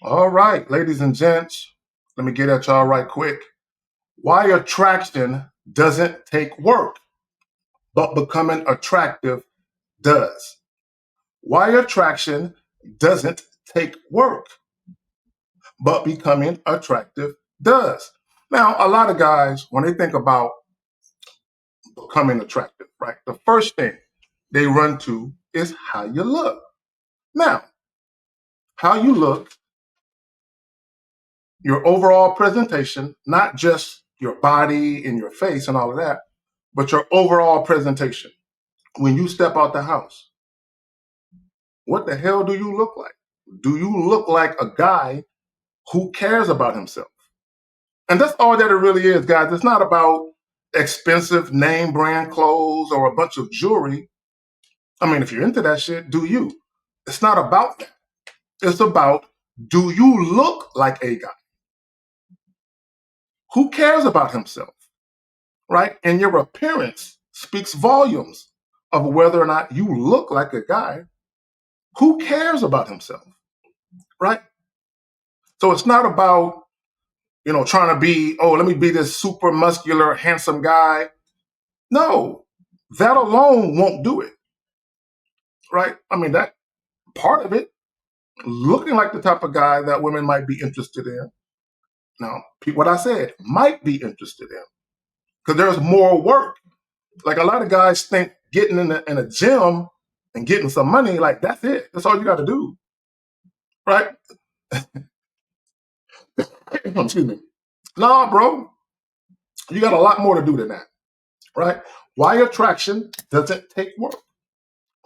All right, ladies and gents, let me get at y'all right quick. Why attraction doesn't take work, but becoming attractive does. Why attraction doesn't take work, but becoming attractive does. Now, a lot of guys, when they think about becoming attractive, right, the first thing they run to is how you look. Now, how you look, your overall presentation, not just your body and your face and all of that, but your overall presentation. When you step out the house, what the hell do you look like? Do you look like a guy who cares about himself? And that's all that it really is, guys. It's not about expensive name brand clothes or a bunch of jewelry. I mean, if you're into that shit, do you? It's not about that. It's about, do you look like a guy who cares about himself, right? And your appearance speaks volumes of whether or not you look like a guy who cares about himself, right? So it's not about, trying to be, oh, let me be this super muscular, handsome guy. No, that alone won't do it, right? I mean, that part of it, looking like the type of guy that women might be interested in. Now, what I said, might be interested in, because there's more work. Like a lot of guys think getting in a gym and getting some money, like that's it. That's all you got to do, right? Excuse me. Nah, bro, you got a lot more to do than that, right? Why attraction doesn't take work,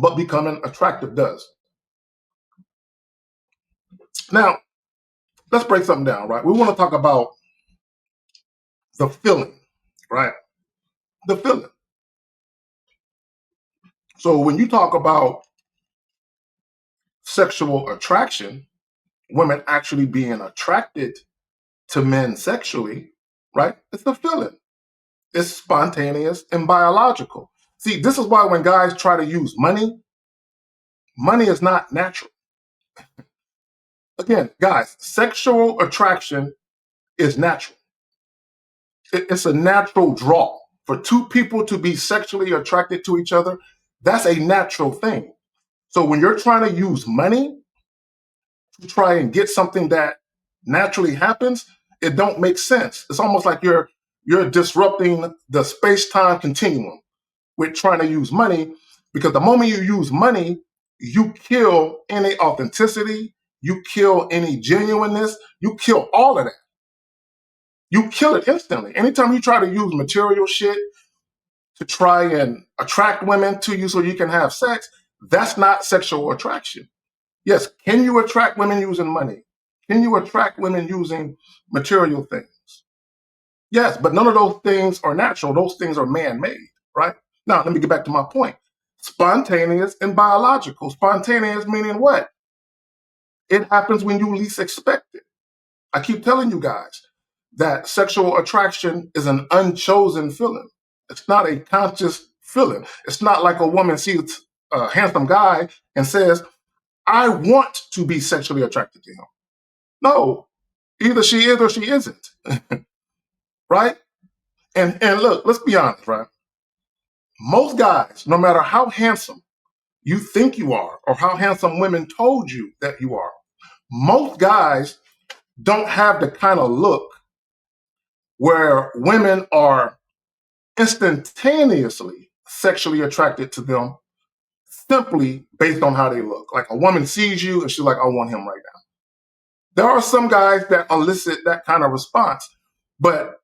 but becoming attractive does. Now, let's break something down, right? We want to talk about the feeling, right? The feeling. So when you talk about sexual attraction, women actually being attracted to men sexually, right? It's a feeling. It's spontaneous and biological. See, this is why when guys try to use money, money is not natural. Again, guys, sexual attraction is natural. It's a natural draw. For two people to be sexually attracted to each other, that's a natural thing. So when you're trying to use money to try and get something that naturally happens, it don't make sense. It's almost like you're disrupting the space-time continuum with trying to use money, because the moment you use money, you kill any authenticity, you kill any genuineness, you kill all of that. You kill it instantly. Anytime you try to use material shit to try and attract women to you so you can have sex, that's not sexual attraction. Yes, can you attract women using money? Can you attract women using material things? Yes, but none of those things are natural. Those things are man-made, right? Now, let me get back to my point. Spontaneous and biological. Spontaneous meaning what? It happens when you least expect it. I keep telling you guys that sexual attraction is an unchosen feeling. It's not a conscious feeling. It's not like a woman sees a handsome guy and says, I want to be sexually attracted to him. No, either she is or she isn't, right? And look, let's be honest, right? Most guys, no matter how handsome you think you are or how handsome women told you that you are, most guys don't have the kind of look where women are instantaneously sexually attracted to them simply based on how they look. Like a woman sees you and she's like, I want him right now. There are some guys that elicit that kind of response. But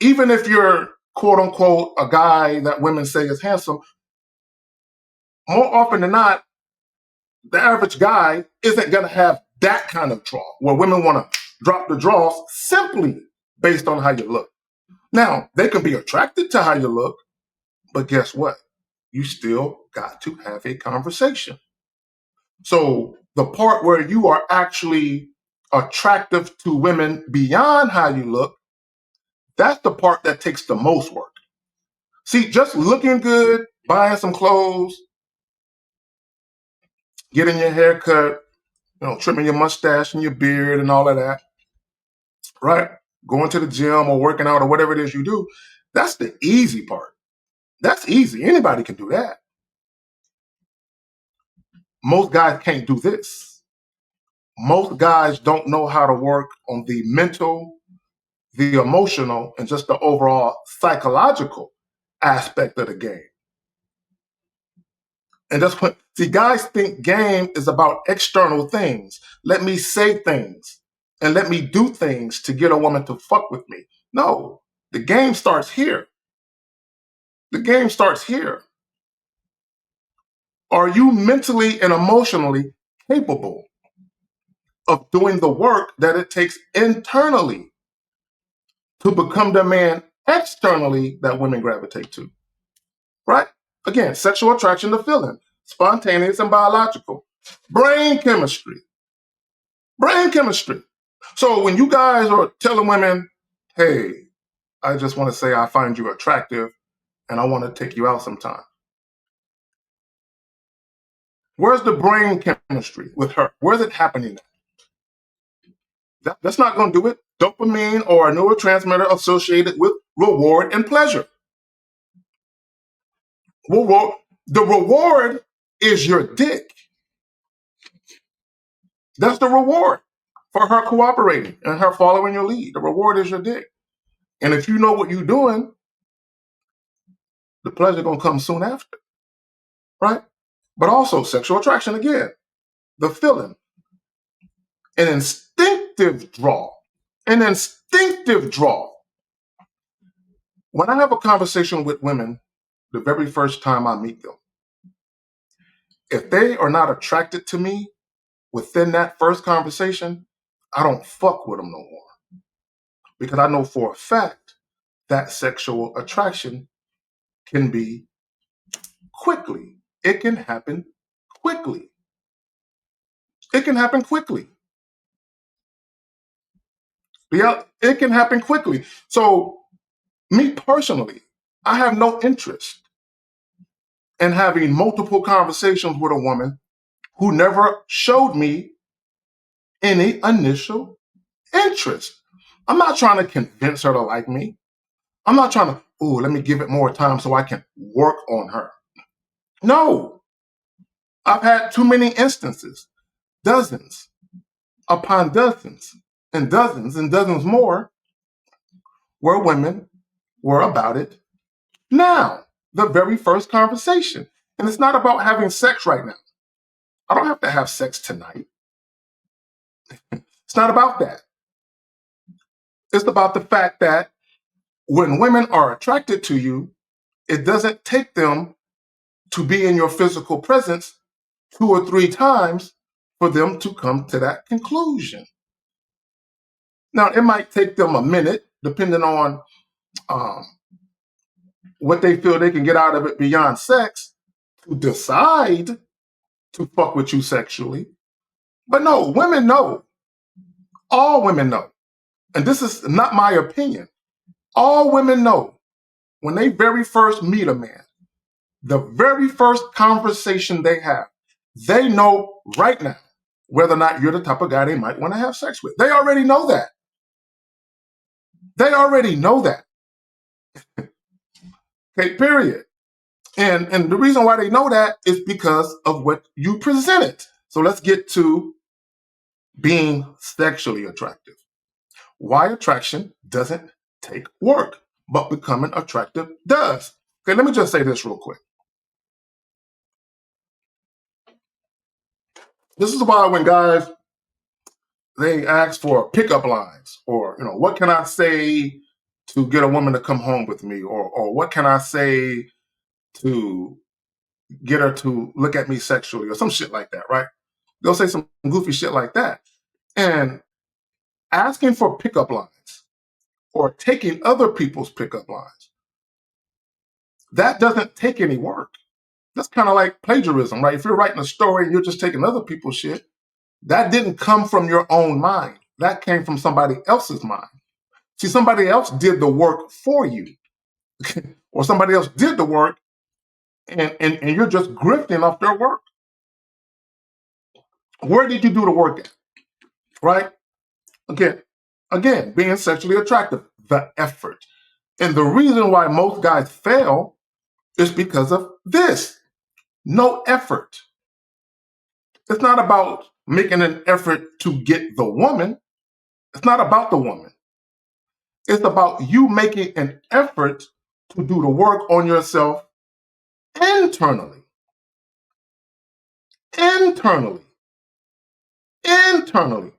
even if you're quote unquote a guy that women say is handsome, more often than not, the average guy isn't going to have that kind of draw where women want to drop the draws simply based on how you look. Now, they can be attracted to how you look, but guess what? You still got to have a conversation. So the part where you are actually attractive to women beyond how you look, that's the part that takes the most work. See, just looking good, buying some clothes, getting your hair cut, Trimming your mustache and your beard and all of that, right? Going to the gym or working out or whatever it is you do. That's the easy part. That's easy. Anybody can do that. Most guys can't do this. Most guys don't know how to work on the mental, the emotional, and just the overall psychological aspect of the game. And that's what, see, guys think game is about external things. Let me say things and let me do things to get a woman to fuck with me. No, the game starts here. The game starts here. Are you mentally and emotionally capable of doing the work that it takes internally to become the man externally that women gravitate to? Right? Again, sexual attraction to feeling, spontaneous and biological. Brain chemistry. Brain chemistry. So when you guys are telling women, hey, I just want to say I find you attractive and I want to take you out sometime. Where's the brain chemistry with her? Where's it happening? That's not going to do it. Dopamine or a neurotransmitter associated with reward and pleasure. The reward is your dick. That's the reward for her cooperating and her following your lead. The reward is your dick. And if you know what you're doing, the pleasure going to come soon after, right? But also sexual attraction again, the feeling, an instinctive draw, an instinctive draw. When I have a conversation with women, the very first time I meet them, if they are not attracted to me within that first conversation, I don't fuck with them no more. Because I know for a fact that sexual attraction can be quickly. It can happen quickly. It can happen quickly. Yeah, it can happen quickly. So, me personally, I have no interest in having multiple conversations with a woman who never showed me any initial interest. I'm not trying to convince her to like me. I'm not trying to, let me give it more time so I can work on her. No, I've had too many instances, dozens upon dozens and dozens more, where women were about it now, the very first conversation. And it's not about having sex right now. I don't have to have sex tonight. It's not about that. It's about the fact that when women are attracted to you, it doesn't take them to be in your physical presence 2 or 3 times for them to come to that conclusion. Now, it might take them a minute, depending on what they feel they can get out of it beyond sex, to decide to fuck with you sexually. But no, women know. All women know. And this is not my opinion. All women know when they very first meet a man, the very first conversation they have, they know right now whether or not you're the type of guy they might want to have sex with. They already know that. They already know that. Okay, period. And the reason why they know that is because of what you presented. So let's get to being sexually attractive. Why attraction doesn't take work, but becoming attractive does. Okay, let me just say this real quick. This is why when guys, they ask for pickup lines or, what can I say to get a woman to come home with me? Or what can I say to get her to look at me sexually or some shit like that, right? They'll say some goofy shit like that. And asking for pickup lines or taking other people's pickup lines, that doesn't take any work. That's kind of like plagiarism, right? If you're writing a story and you're just taking other people's shit, that didn't come from your own mind. That came from somebody else's mind. See, somebody else did the work for you, or somebody else did the work, and you're just grifting off their work. Where did you do the work at? Right? Again, being sexually attractive, the effort. And the reason why most guys fail is because of this. No effort. It's not about making an effort to get the woman. It's not about the woman. It's about you making an effort to do the work on yourself internally. Internally. Internally.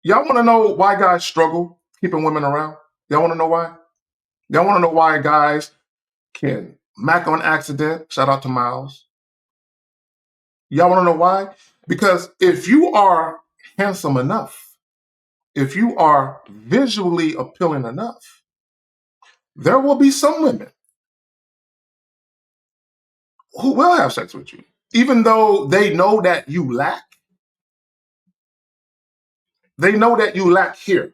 Y'all want to know why guys struggle keeping women around? Y'all want to know why? Y'all want to know why guys can mac on accident? Shout out to Miles. Y'all want to know why? Because if you are handsome enough, if you are visually appealing enough, there will be some women who will have sex with you, even though they know that you lack. They know that you lack here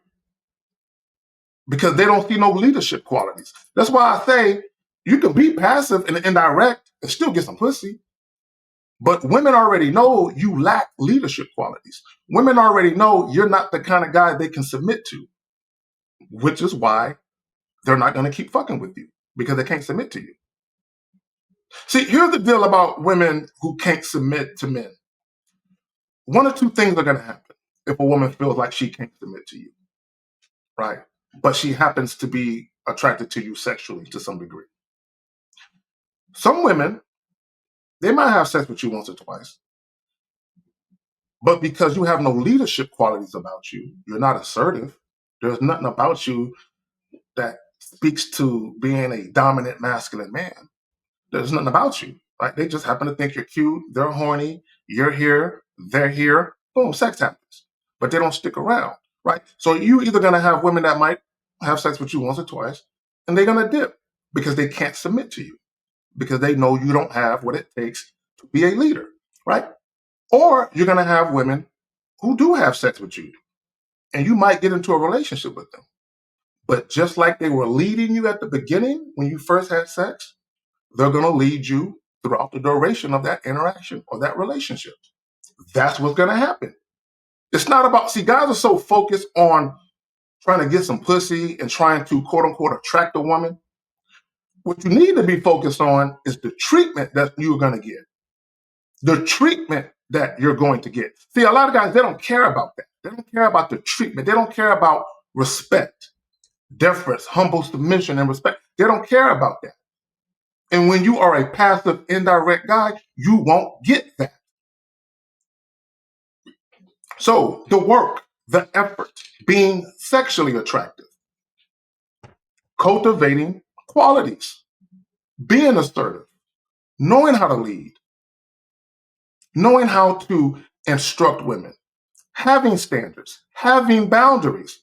because they don't see no leadership qualities. That's why I say you can be passive and indirect and still get some pussy. But women already know you lack leadership qualities. Women already know you're not the kind of guy they can submit to, which is why they're not going to keep fucking with you because they can't submit to you. See, here's the deal about women who can't submit to men. One or two things are going to happen if a woman feels like she can't submit to you, right? But she happens to be attracted to you sexually to some degree. Some women, they might have sex with you once or twice, but because you have no leadership qualities about you, you're not assertive. There's nothing about you that speaks to being a dominant masculine man. There's nothing about you, right? They just happen to think you're cute, they're horny, you're here, they're here, boom, sex happens. But they don't stick around, right? So you're either going to have women that might have sex with you once or twice, and they're going to dip because they can't submit to you, because they know you don't have what it takes to be a leader, right? Or you're going to have women who do have sex with you, and you might get into a relationship with them. But just like they were leading you at the beginning when you first had sex, they're going to lead you throughout the duration of that interaction or that relationship. That's what's going to happen. It's not about, see, guys are so focused on trying to get some pussy and trying to quote unquote attract a woman. What you need to be focused on is the treatment that you're going to get. The treatment that you're going to get. See, a lot of guys, they don't care about that. They don't care about the treatment. They don't care about respect, deference, humble submission, and respect. They don't care about that. And when you are a passive, indirect guy, you won't get that. So the work, the effort, being sexually attractive, cultivating qualities, being assertive, knowing how to lead, knowing how to instruct women, having standards, having boundaries,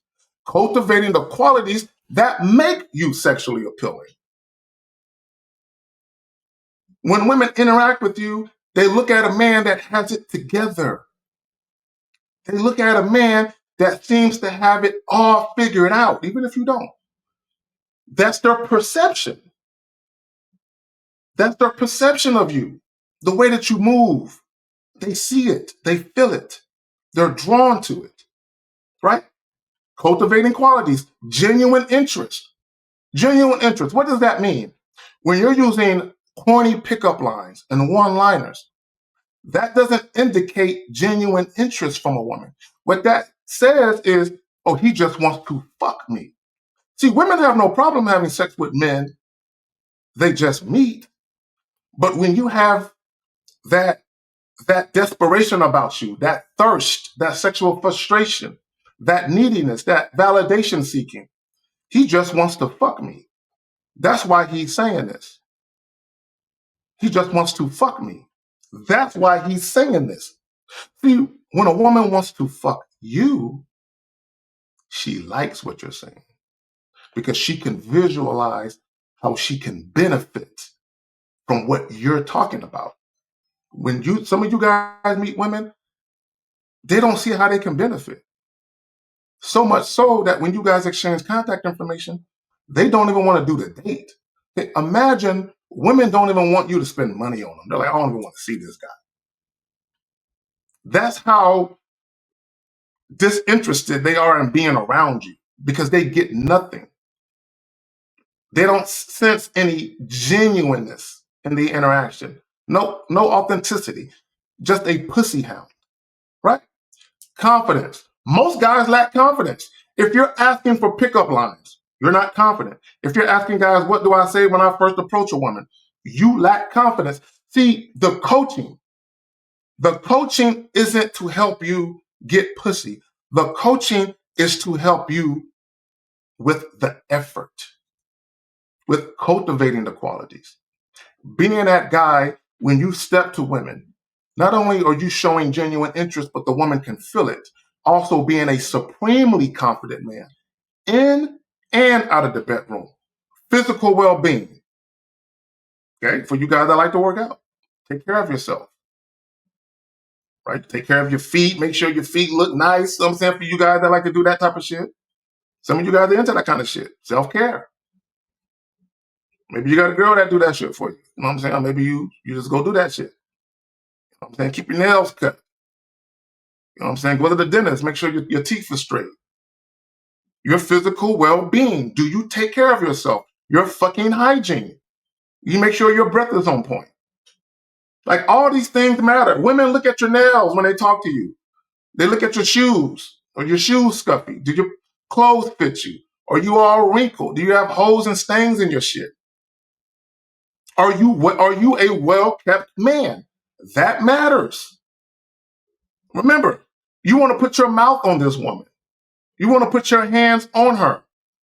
cultivating the qualities that make you sexually appealing. When women interact with you, they look at a man that has it together. They look at a man that seems to have it all figured out, even if you don't. That's their perception. That's their perception of you. The way that you move, they see it, they feel it, they're drawn to it, right? Cultivating qualities, genuine interest. Genuine interest. What does that mean? When you're using corny pickup lines and one-liners, that doesn't indicate genuine interest from a woman. What that says is, oh, he just wants to fuck me. See, women have no problem having sex with men. They just meet. But when you have that desperation about you, that thirst, that sexual frustration, that neediness, that validation seeking, he just wants to fuck me. That's why he's saying this. He just wants to fuck me. That's why he's saying this. See, when a woman wants to fuck you, she likes what you're saying because she can visualize how she can benefit from what you're talking about. When some of you guys meet women, they don't see how they can benefit. So much so that when you guys exchange contact information, they don't even want to do the date. Imagine women don't even want you to spend money on them. They're like, I don't even want to see this guy. That's how disinterested they are in being around you because they get nothing. They don't sense any genuineness in the interaction. No authenticity. Just a pussy hound, right? Confidence. Most guys lack confidence. If you're asking for pickup lines, you're not confident. If you're asking guys, what do I say when I first approach a woman? You lack confidence. See, the coaching isn't to help you get pussy. The coaching is to help you with the effort, with cultivating the qualities. Being that guy when you step to women, not only are you showing genuine interest, but the woman can feel it. Also being a supremely confident man in and out of the bedroom. Physical well-being. Okay, for you guys that like to work out, take care of yourself. Right? Take care of your feet. Make sure your feet look nice. You know what I'm saying, for you guys that like to do that type of shit. Some of you guys are into that kind of shit. Self-care. Maybe you got a girl that do that shit for you. You know what I'm saying? Or maybe you just go do that shit. You know what I'm saying? Keep your nails cut. You know what I'm saying? Go to the dentist. Make sure your teeth are straight. Your physical well-being. Do you take care of yourself? Your fucking hygiene. You make sure your breath is on point. Like, all these things matter. Women look at your nails when they talk to you. They look at your shoes. Are your shoes scuffy? Do your clothes fit you? Are you all wrinkled? Do you have holes and stains in your shit? Are you a well-kept man? That matters. Remember, you want to put your mouth on this woman. You want to put your hands on her.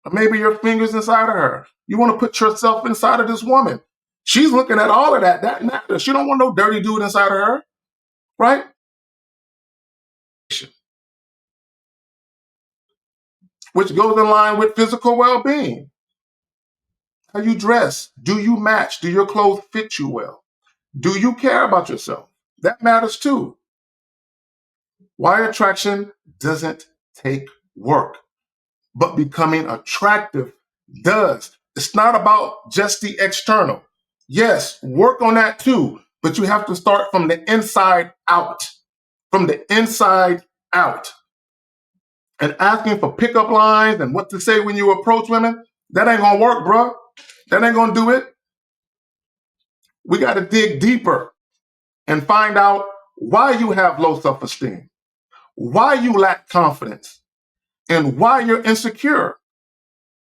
Or maybe your fingers inside of her. You want to put yourself inside of this woman. She's looking at all of that. That matters. She don't want no dirty dude inside of her, right? Which goes in line with physical well-being. How you dress. Do you match? Do your clothes fit you well? Do you care about yourself? That matters too. Why attraction doesn't take work, but becoming attractive does. It's not about just the external. Yes, work on that too, but you have to start from the inside out. From the inside out. And asking for pickup lines and what to say when you approach women, that ain't gonna work, bro. That ain't gonna do it. We gotta dig deeper and find out why you have low self-esteem, why you lack confidence, and why you're insecure.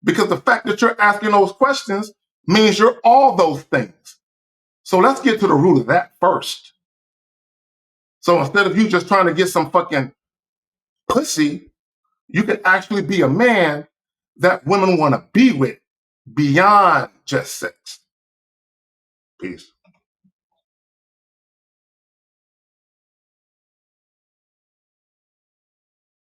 Because the fact that you're asking those questions means you're all those things. So let's get to the root of that first. So instead of you just trying to get some fucking pussy, you can actually be a man that women want to be with beyond just sex. Peace.